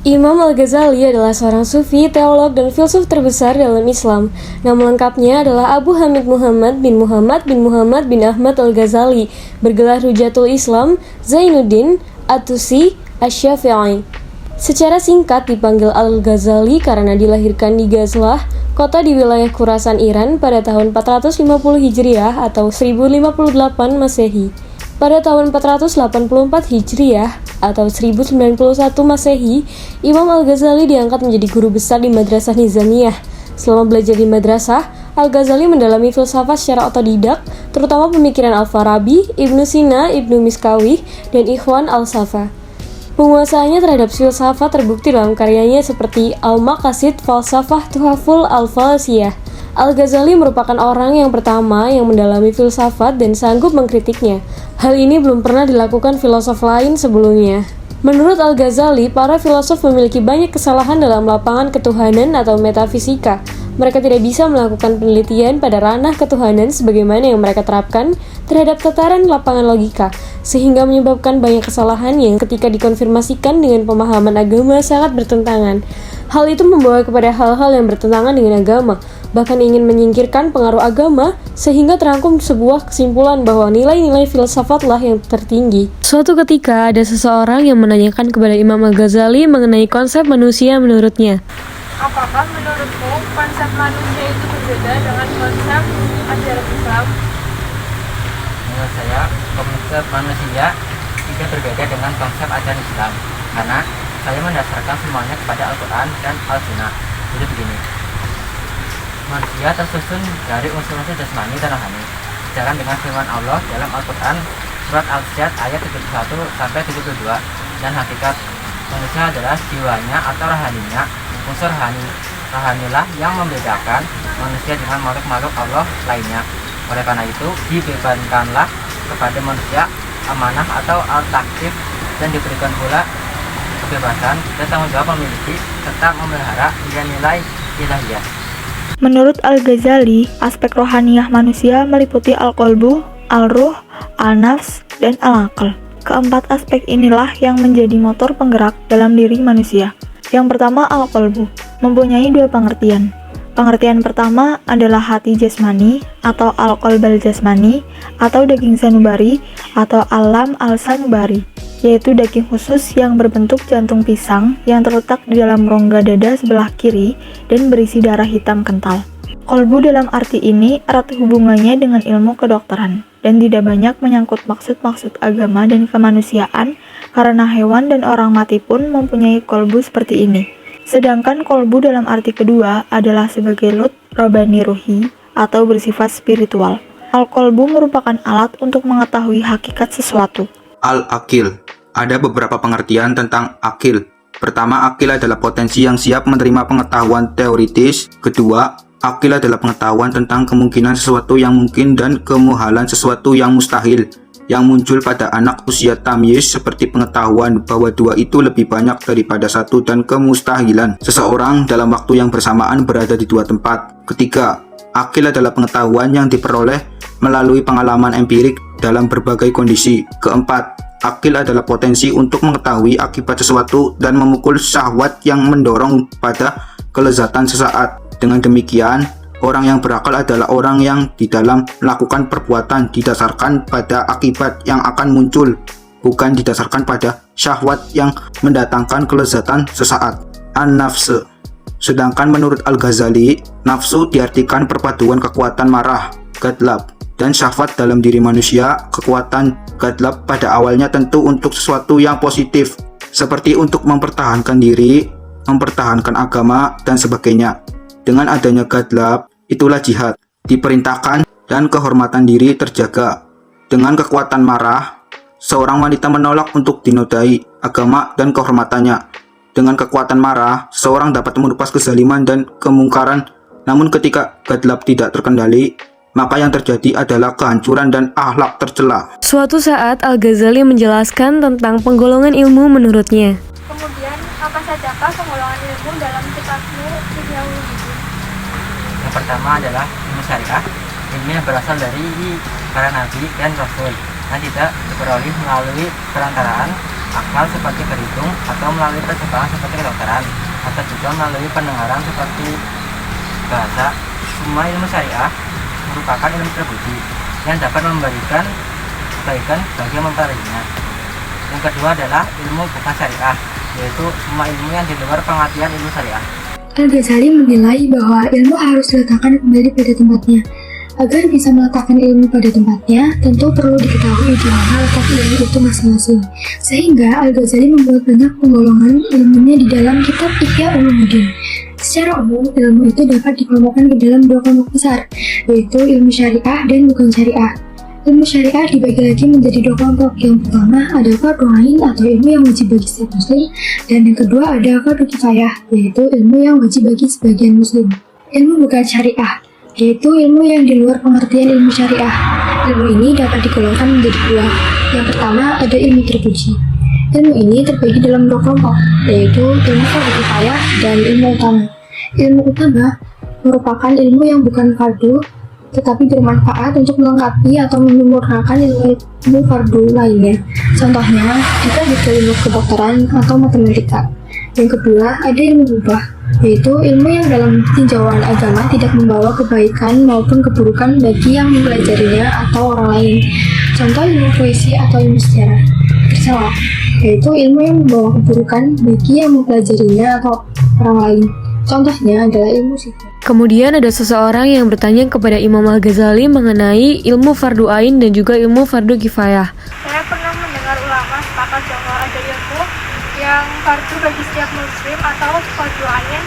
Imam Al-Ghazali adalah seorang sufi, teolog, dan filsuf terbesar dalam Islam. Nama lengkapnya adalah Abu Hamid Muhammad bin Muhammad bin Muhammad bin Ahmad Al-Ghazali, bergelar Hujatul Islam, Zainuddin, At-Tusi, Asy-Syafi'i. Secara singkat dipanggil Al-Ghazali karena dilahirkan di Ghazlah, kota di wilayah Khurasan, Iran pada tahun 450 Hijriah atau 1058 Masehi. Pada tahun 484 Hijriah atau 1091 Masehi, Imam Al-Ghazali diangkat menjadi guru besar di Madrasah Nizamiyah. Selama belajar di madrasah, Al-Ghazali mendalami filsafat secara otodidak, terutama pemikiran Al-Farabi, Ibnu Sina, Ibnu Miskawih, dan Ikhwan Al-Safa. Penguasaannya terhadap filsafat terbukti dalam karyanya seperti Al-Maqasid, Falsafah Tuhaful Al-Falasiyah. Al-Ghazali merupakan orang yang pertama yang mendalami filsafat dan sanggup mengkritiknya. Hal ini belum pernah dilakukan filosof lain sebelumnya. Menurut Al-Ghazali, para filosof memiliki banyak kesalahan dalam lapangan ketuhanan atau metafisika. Mereka tidak bisa melakukan penelitian pada ranah ketuhanan sebagaimana yang mereka terapkan terhadap tataran lapangan logika, sehingga menyebabkan banyak kesalahan yang ketika dikonfirmasikan dengan pemahaman agama sangat bertentangan. Hal itu membawa kepada hal-hal yang bertentangan dengan agama, bahkan ingin menyingkirkan pengaruh agama, sehingga terangkum sebuah kesimpulan bahwa nilai-nilai filsafatlah yang tertinggi. Suatu ketika ada seseorang yang menanyakan kepada Imam Al-Ghazali mengenai konsep manusia menurutnya. Apakah menurutmu konsep manusia itu berbeda dengan konsep ajaran Islam? Menurut saya, konsep manusia tidak berbeda dengan konsep ajaran Islam, karena saya mendasarkan semuanya kepada Al-Quran dan Al-Sunnah. Jadi begini, manusia tersusun dari unsur-unsur jasmani dan rohani, sejalan dengan firman Allah dalam Al-Quran surat Al-Sad ayat 71-72, dan hakikat manusia adalah jiwanya atau rohaninya. Unsur rohanilah yang membedakan manusia dengan makhluk-makhluk Allah lainnya. Oleh karena itu, dibebankanlah kepada manusia amanah atau al-taklif dan diberikan pula kebebasan dan tanggung jawab memiliki serta memelihara nilai-nilai ilahiyah. Menurut Al-Ghazali, aspek rohaniyah manusia meliputi al-qalbu, al-ruh, al-nafs, dan al-aql. Keempat aspek inilah yang menjadi motor penggerak dalam diri manusia. Yang pertama, al-qalbu, mempunyai dua pengertian. Pengertian pertama adalah hati jasmani atau al-qalbal jasmani atau daging sanubari atau alam al-sanubari, yaitu daging khusus yang berbentuk jantung pisang yang terletak di dalam rongga dada sebelah kiri dan berisi darah hitam kental. Qalbu dalam arti ini erat hubungannya dengan ilmu kedokteran dan tidak banyak menyangkut maksud-maksud agama dan kemanusiaan karena hewan dan orang mati pun mempunyai qalbu seperti ini. Sedangkan qalbu dalam arti kedua adalah sebagai lut robani ruhi atau bersifat spiritual. Al-qalbu merupakan alat untuk mengetahui hakikat sesuatu. Al-akil. Ada beberapa pengertian tentang akil. Pertama, akil adalah potensi yang siap menerima pengetahuan teoritis. Kedua, akil adalah pengetahuan tentang kemungkinan sesuatu yang mungkin dan kemuhalan sesuatu yang mustahil, yang muncul pada anak usia tamyiz, seperti pengetahuan bahwa dua itu lebih banyak daripada satu dan kemustahilan seseorang dalam waktu yang bersamaan berada di dua tempat. Ketiga, akil adalah pengetahuan yang diperoleh melalui pengalaman empirik dalam berbagai kondisi. Keempat, akil adalah potensi untuk mengetahui akibat sesuatu dan memukul syahwat yang mendorong pada kelezatan sesaat. Dengan demikian, orang yang berakal adalah orang yang di dalam melakukan perbuatan didasarkan pada akibat yang akan muncul, bukan didasarkan pada syahwat yang mendatangkan kelezatan sesaat. An-nafs. Sedangkan menurut Al-Ghazali, nafsu diartikan perpaduan kekuatan marah, ghadab, dan syahwat dalam diri manusia. Kekuatan ghadab pada awalnya tentu untuk sesuatu yang positif, seperti untuk mempertahankan diri, mempertahankan agama, dan sebagainya. Dengan adanya ghadab, itulah jihad diperintahkan dan kehormatan diri terjaga. Dengan kekuatan marah, seorang wanita menolak untuk dinodai agama dan kehormatannya. Dengan kekuatan marah, seorang dapat menupas kezaliman dan kemungkaran. Namun ketika ghadab tidak terkendali, maka yang terjadi adalah kehancuran dan akhlak tercela. Suatu saat Al-Ghazali menjelaskan tentang penggolongan ilmu menurutnya. Kemudian, apa sajakah penggolongan ilmu dalam kitabmu Ihyaul Ulumuddin? Yang pertama adalah ilmu syariah, ilmu yang berasal dari para nabi dan rasul, dan tidak diperoleh melalui perantaraan akal seperti berhitung atau melalui perkembangan seperti kedokteran atau juga melalui pendengaran seperti bahasa. Semua ilmu syariah merupakan ilmu terpuji yang dapat memberikan kebaikan bagi yang mempelajarinya. Yang kedua adalah ilmu bukan syariah, yaitu semua ilmu yang di luar pengertian ilmu syariah. Al-Ghazali menilai bahwa ilmu harus diletakkan kembali pada tempatnya. Agar bisa meletakkan ilmu pada tempatnya, tentu perlu diketahui di mana letak ilmu itu masing-masing. Sehingga Al-Ghazali membuat banyak penggolongan ilmunya di dalam kitab Ihya Ulumuddin. Secara umum, ilmu itu dapat dikelompokkan ke dalam dua kelompok besar, yaitu ilmu syariah dan bukan syariah. Ilmu syariah dibagi lagi menjadi dua kelompok. Yang pertama ada fardhu ain atau ilmu yang wajib bagi setiap muslim, dan yang kedua ada fardhu kifayah, yaitu ilmu yang wajib bagi sebagian muslim. Ilmu bukan syariah yaitu ilmu yang di luar pengertian ilmu syariah. Ilmu ini dapat digolongkan menjadi dua. Yang pertama ada ilmu terpuji. Ilmu ini terbagi dalam dua kelompok, yaitu ilmu fardhu kifayah dan ilmu utama. Ilmu utama merupakan ilmu yang bukan fardu, tetapi bermanfaat untuk melengkapi atau menyempurnakan ilmu fardu lainnya. Contohnya, kita bisa ilmu kedokteran atau matematika. Yang kedua, ada ilmu mubah, yaitu ilmu yang dalam tinjauan agama tidak membawa kebaikan maupun keburukan bagi yang mempelajarinya atau orang lain. Contoh ilmu puisi atau ilmu sejarah. Tercela, yaitu ilmu yang membawa keburukan bagi yang mempelajarinya atau orang lain. Contohnya adalah ilmu sihir. Kemudian ada seseorang yang bertanya kepada Imam Al-Ghazali mengenai ilmu fardu ain dan juga ilmu fardu kifayah. Saya pernah mendengar ulama sepakat bahwa ada ilmu yang fardu bagi setiap muslim atau fardu ain,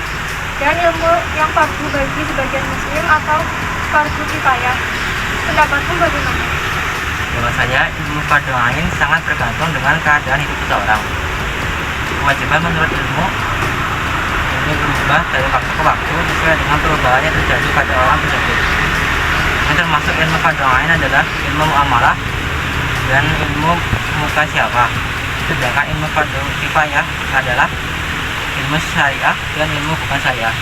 dan ilmu yang fardu bagi sebagian muslim atau fardu kifayah. Pendapatmu bagaimana? Bahwasanya ilmu fardu ain sangat tergantung dengan keadaan hidup seseorang. Kewajiban menurut ilmu ini berubah dari waktu ke waktu sesuai dengan perubahan yang terjadi pada orang tersebut. Yang termasuk ilmu fardu ain adalah ilmu muamalah dan ilmu mukasyafah. Sedangkan ilmu fardu kifayah adalah ilmu syariah dan ilmu bukan syariah.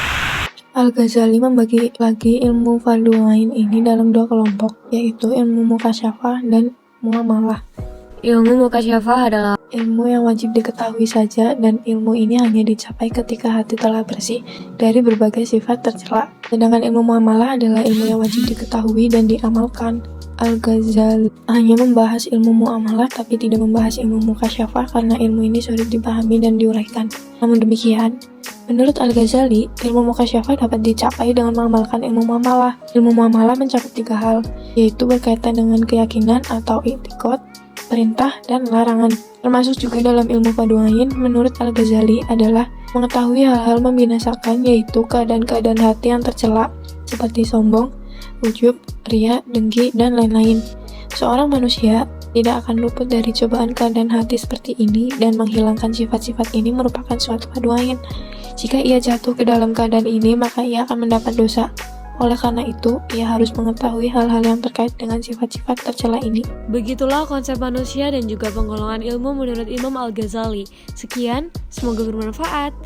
Al-Ghazali membagi lagi ilmu fardu ain ini dalam dua kelompok, yaitu ilmu mukasyafah dan muamalah. Ilmu mukasyafah adalah Ilmu yang wajib diketahui saja, dan ilmu ini hanya dicapai ketika hati telah bersih dari berbagai sifat tercela. Sedangkan ilmu muamalah adalah ilmu yang wajib diketahui dan diamalkan. Al-Ghazali hanya membahas ilmu muamalah tapi tidak membahas ilmu mukasyafah karena ilmu ini sulit dipahami dan diuraikan. Namun demikian, menurut Al-Ghazali, ilmu mukasyafah dapat dicapai dengan mengamalkan ilmu muamalah. Ilmu muamalah mencakup tiga hal, yaitu berkaitan dengan keyakinan atau i'tiqad, perintah, dan larangan. Termasuk juga dalam ilmu fardu ain, menurut Al-Ghazali adalah mengetahui hal-hal membinasakan, yaitu keadaan-keadaan hati yang tercela seperti sombong, ujub, riya, dengki, dan lain-lain. Seorang manusia tidak akan luput dari cobaan keadaan hati seperti ini, dan menghilangkan sifat-sifat ini merupakan suatu fardu ain. Jika ia jatuh ke dalam keadaan ini, maka ia akan mendapat dosa. Oleh karena itu, ia harus mengetahui hal-hal yang terkait dengan sifat-sifat tercela ini. Begitulah konsep manusia dan juga penggolongan ilmu menurut Imam Al-Ghazali. Sekian, semoga bermanfaat.